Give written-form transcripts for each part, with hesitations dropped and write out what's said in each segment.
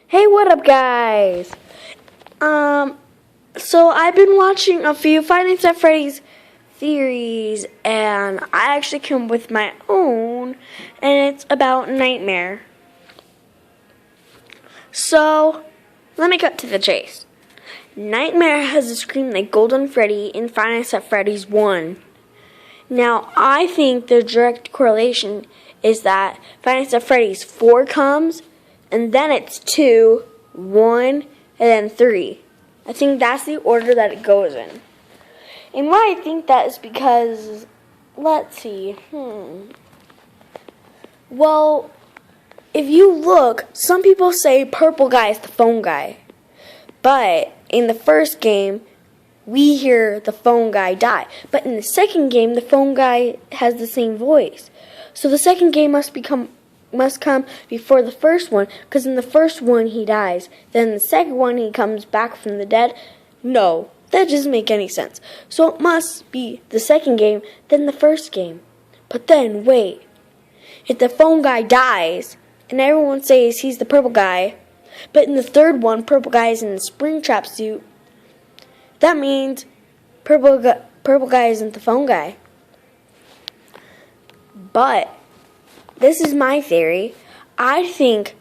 Hey, what up, guys? So I've been watching a few Five Nights at Freddy's theories, and I actually came up with my own, and it's about Nightmare. So, let me cut to the chase. Nightmare has a scream like Golden Freddy in Five Nights at Freddy's 1. Now, I think the direct correlation is that Five Nights at Freddy's 4 comes, and then it's 2, 1, and then 3. I think that's the order that it goes in. And why I think that is because, let's see, Well, if you look, some people say purple guy is the phone guy. But in the first game, we hear the phone guy die. But in the second game, the phone guy has the same voice. So the second game must come before the first one, because in the first one he dies. Then the second one he comes back from the dead. No, that doesn't make any sense. So it must be the second game, then the first game. But then, wait. If the phone guy dies, and everyone says he's the purple guy, but in the third one, purple guy is in the Springtrap suit, that means purple guy isn't the phone guy. But this is my theory. I think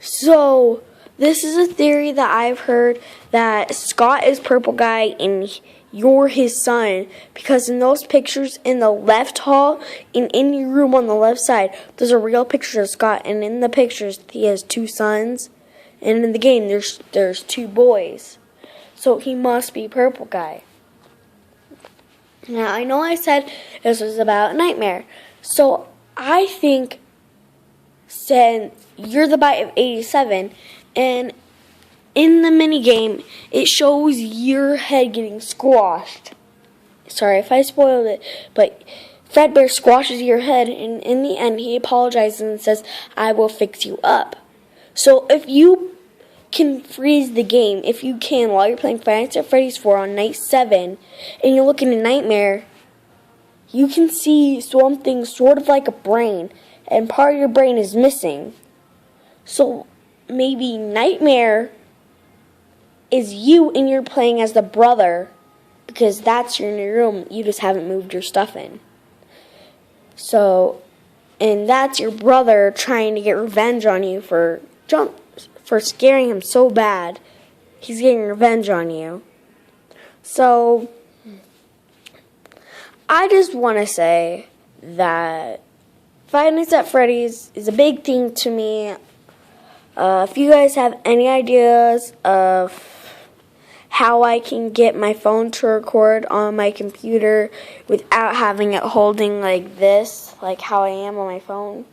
so. This is a theory that I've heard, that Scott is purple guy and you're his son, because in those pictures in the left hall, in any room on the left side, there's a real picture of Scott, and in the pictures he has 2 sons, and in the game there's 2 boys. So he must be purple guy. Now, I know I said this was about Nightmare. So I think, since you're the bite of 87, and in the minigame, it shows your head getting squashed. Sorry if I spoiled it, but Fredbear squashes your head, and in the end, he apologizes and says, "I will fix you up." So if you can freeze the game, if you can, while you're playing Five Nights at Freddy's 4 on night 7, and you're looking at Nightmare, you can see something sort of like a brain, and part of your brain is missing. So maybe Nightmare is you, and you're playing as the brother, because that's in your room, you just haven't moved your stuff in. So, and that's your brother trying to get revenge on you for scaring him so bad. He's getting revenge on you. So I just want to say that Five Nights at Freddy's is a big thing to me. If you guys have any ideas of how I can get my phone to record on my computer without having it holding like this, like how I am on my phone,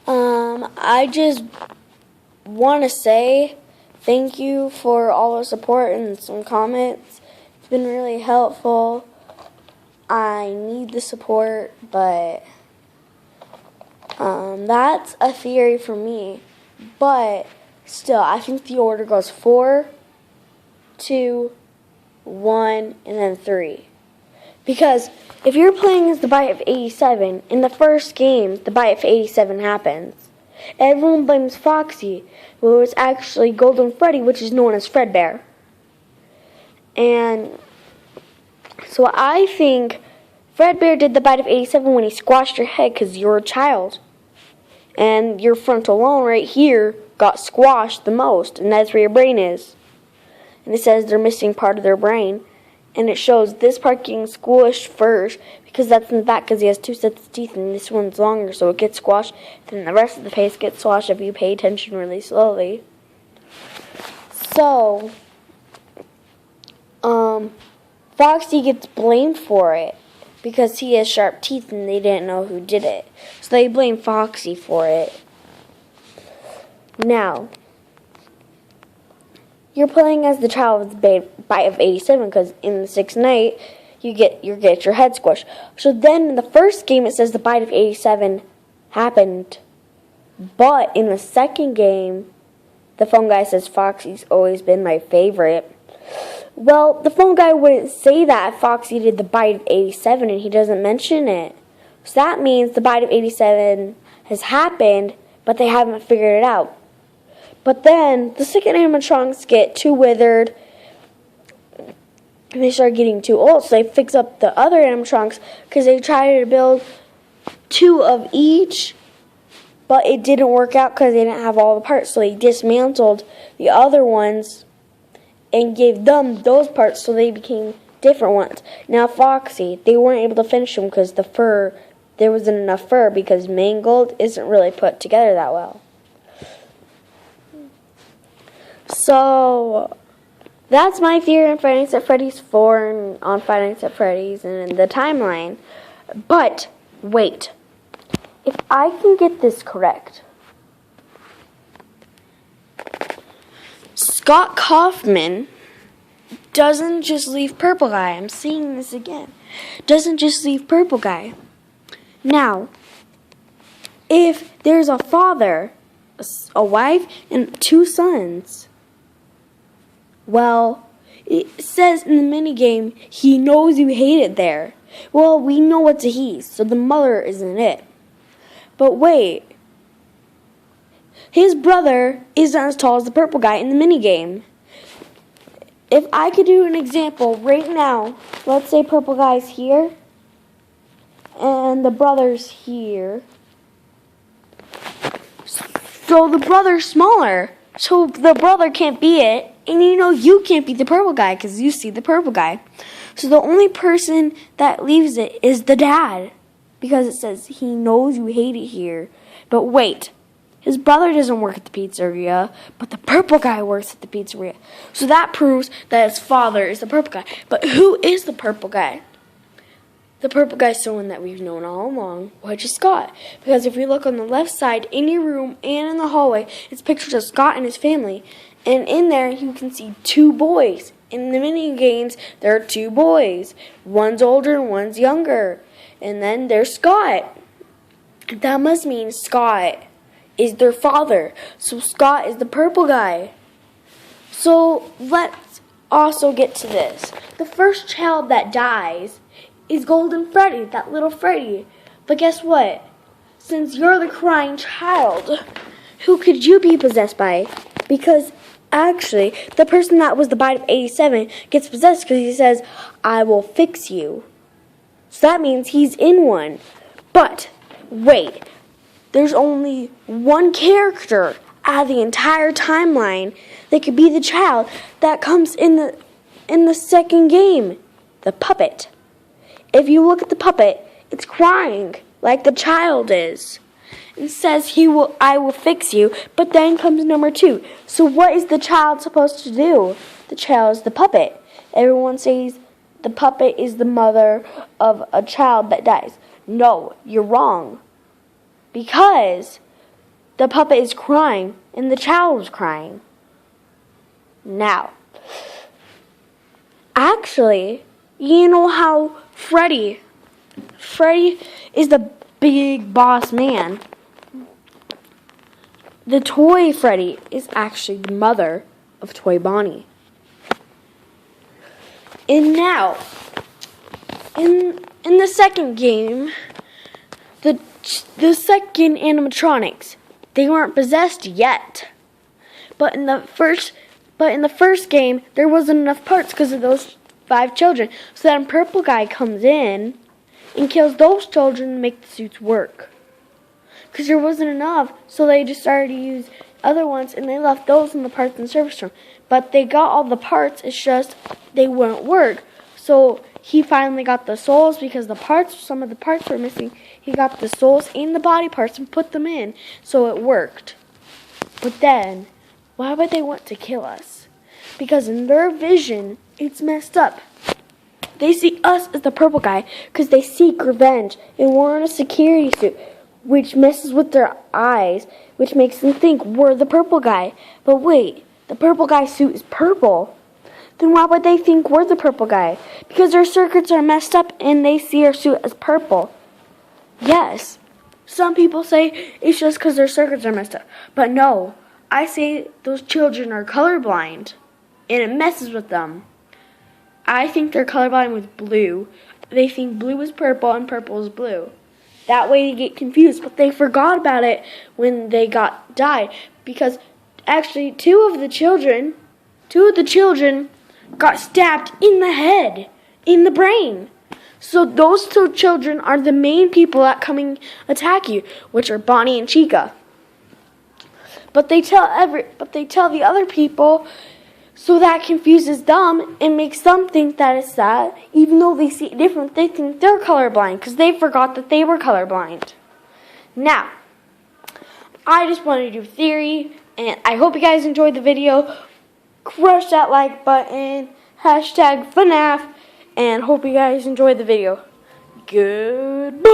I just want to say thank you for all the support and some comments. It's been really helpful. I need the support, but that's a theory for me. But still, I think the order goes 4, 2, 1, and then 3. Because if you're playing as the bite of 87, in the first game, the bite of 87 happens. Everyone blames Foxy, but it was actually Golden Freddy, which is known as Fredbear. And so I think Fredbear did the bite of 87 when he squashed your head because you're a child. And your frontal lobe right here got squashed the most, and that's where your brain is. And it says they're missing part of their brain. And it shows this part getting squished first, because that's in the back, because he has 2 sets of teeth, and this one's longer, so it gets squashed. Then the rest of the face gets squashed if you pay attention really slowly. So, Foxy gets blamed for it, because he has sharp teeth, and they didn't know who did it. So they blame Foxy for it. Now, you're playing as the child with the bite of 87, because in the 6th night, you get your head squished. So then in the first game, it says the bite of 87 happened. But in the second game, the phone guy says Foxy's always been my favorite. Well, the phone guy wouldn't say that if Foxy did the bite of 87, and he doesn't mention it. So that means the bite of 87 has happened, but they haven't figured it out. But then the second animatronics get too withered and they start getting too old, so they fix up the other animatronics because they tried to build 2 of each, but it didn't work out because they didn't have all the parts, so they dismantled the other ones and gave them those parts, so they became different ones. Now Foxy, they weren't able to finish them because there wasn't enough fur, because Mangold isn't really put together that well. So that's my theory on Five Nights at Freddy's 4 and on Five Nights at Freddy's and the timeline. But wait, if I can get this correct, Scott Kaufman doesn't just leave Purple Guy. I'm seeing this again. Doesn't just leave Purple Guy. Now, if there's a father, a wife, and 2 sons, well, it says in the minigame, he knows you hate it there. Well, we know it's a he, so the mother isn't it. But wait, his brother isn't as tall as the purple guy in the minigame. If I could do an example right now, let's say purple guy's here, and the brother's here. So the brother's smaller, so the brother can't be it. And you can't be the purple guy because you see the purple guy. So the only person that leaves it is the dad, because it says he knows you hate it here. But wait, his brother doesn't work at the pizzeria, but the purple guy works at the pizzeria. So that proves that his father is the purple guy. But who is the purple guy? The purple guy is someone that we've known all along, which is Scott. Because if you look on the left side, in your room and in the hallway, it's pictures of Scott and his family. And in there, you can see 2 boys. In the mini games, there are 2 boys. One's older and one's younger. And then there's Scott. That must mean Scott is their father. So Scott is the purple guy. So let's also get to this. The first child that dies is Golden Freddy, that little Freddy. But guess what? Since you're the crying child, who could you be possessed by? Because actually, the person that was the bite of 87 gets possessed because he says, I will fix you. So that means he's in one. But wait, there's only one character out of the entire timeline that could be the child that comes in the second game, the puppet. If you look at the puppet, it's crying like the child is. It says I will fix you, but then comes number 2. So what is the child supposed to do? The child is the puppet. Everyone says the puppet is the mother of a child that dies. No, you're wrong. Because the puppet is crying and the child is crying. Now, actually, you know how Freddy is the big boss man. The toy Freddy is actually the mother of Toy Bonnie. And now, in the second game, the second animatronics, they weren't possessed yet. But in the first game, there wasn't enough parts because of those 5 children. So then Purple Guy comes in and kills those children to make the suits work. Because there wasn't enough, so they just started to use other ones, and they left those in the parts and service room. But they got all the parts, it's just they wouldn't work. So he finally got the souls because some of the parts were missing. He got the souls and the body parts and put them in, so it worked. But then, why would they want to kill us? Because in their vision, it's messed up. They see us as the purple guy because they seek revenge and we're in a security suit, which messes with their eyes, which makes them think we're the purple guy. But wait, the purple guy's suit is purple. Then why would they think we're the purple guy? Because their circuits are messed up and they see our suit as purple. Yes, some people say it's just because their circuits are messed up. But no, I say those children are colorblind and it messes with them. I think they're colorblind with blue. They think blue is purple and purple is blue. That way they get confused, but they forgot about it when they died, because actually two of the children got stabbed in the head, in the brain. So those two children are the main people that come and attack you, which are Bonnie and Chica. But they tell the other people, so that confuses them and makes them think that it's that, even though they see it different, they think they're colorblind because they forgot that they were colorblind. Now, I just wanted to do Therey, and I hope you guys enjoyed the video. Crush that like button, hashtag Fnaf, and hope you guys enjoyed the video. Goodbye.